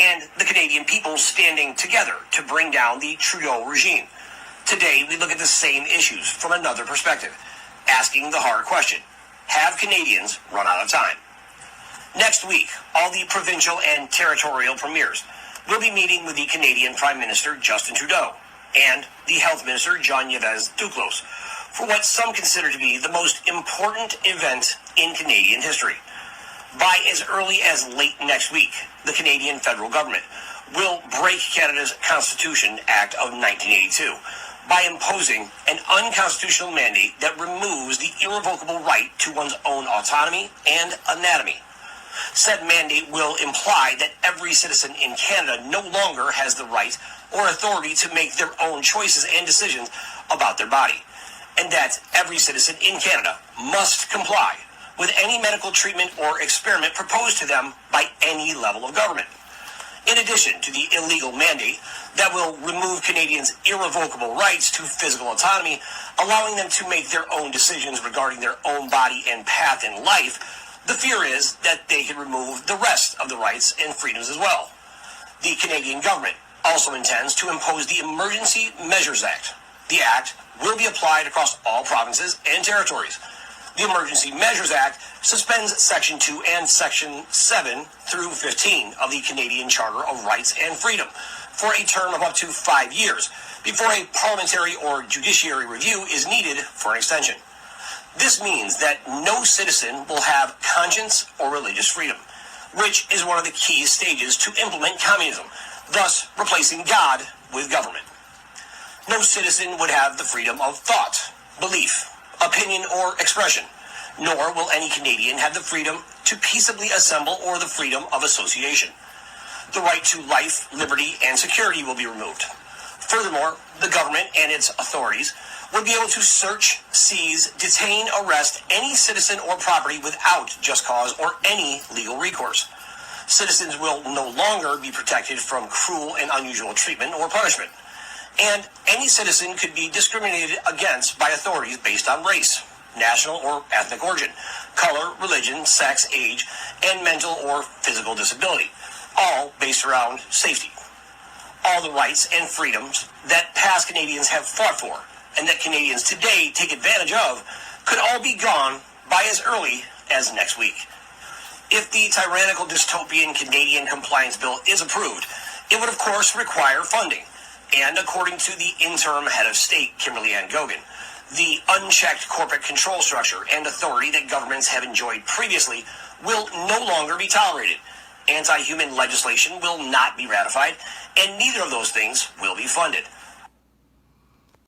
and the Canadian people standing together to bring down the Trudeau regime. Today, we look at the same issues from another perspective, asking the hard question: have Canadians run out of time? Next week, all the provincial and territorial premiers will be meeting with the Canadian Prime Minister Justin Trudeau and the Health Minister Jean-Yves Duclos for what some consider to be the most important event in Canadian history. By as early as late next week, the Canadian federal government will break Canada's Constitution Act of 1982 by imposing an unconstitutional mandate that removes the irrevocable right to one's own autonomy and anatomy. Said mandate will imply that every citizen in Canada no longer has the right or authority to make their own choices and decisions about their body, and that every citizen in Canada must comply with any medical treatment or experiment proposed to them by any level of government. In addition to the illegal mandate that will remove Canadians' irrevocable rights to physical autonomy, allowing them to make their own decisions regarding their own body and path in life, the fear is that they can remove the rest of the rights and freedoms as well. The Canadian government also intends to impose the Emergency Measures Act. The act will be applied across all provinces and territories. The Emergency Measures Act suspends Section 2 and Section 7 through 15 of the Canadian Charter of Rights and Freedom for a term of up to 5 years before a parliamentary or judiciary review is needed for an extension. This means that no citizen will have conscience or religious freedom, which is one of the key stages to implement communism, thus replacing God with government. No citizen would have the freedom of thought, belief, opinion, or expression, nor will any Canadian have the freedom to peaceably assemble or the freedom of association. The right to life, liberty, and security will be removed. Furthermore, the government and its authorities would be able to search, seize, detain, arrest any citizen or property without just cause or any legal recourse. Citizens will no longer be protected from cruel and unusual treatment or punishment. And any citizen could be discriminated against by authorities based on race, national or ethnic origin, color, religion, sex, age, and mental or physical disability, all based around safety. All the rights and freedoms that past Canadians have fought for and that Canadians today take advantage of could all be gone by as early as next week. If the tyrannical dystopian Canadian Compliance Bill is approved, it would of course require funding. And according to the interim head of state, Kimberly Ann Gogan, the unchecked corporate control structure and authority that governments have enjoyed previously will no longer be tolerated. Anti-human legislation will not be ratified, and neither of those things will be funded.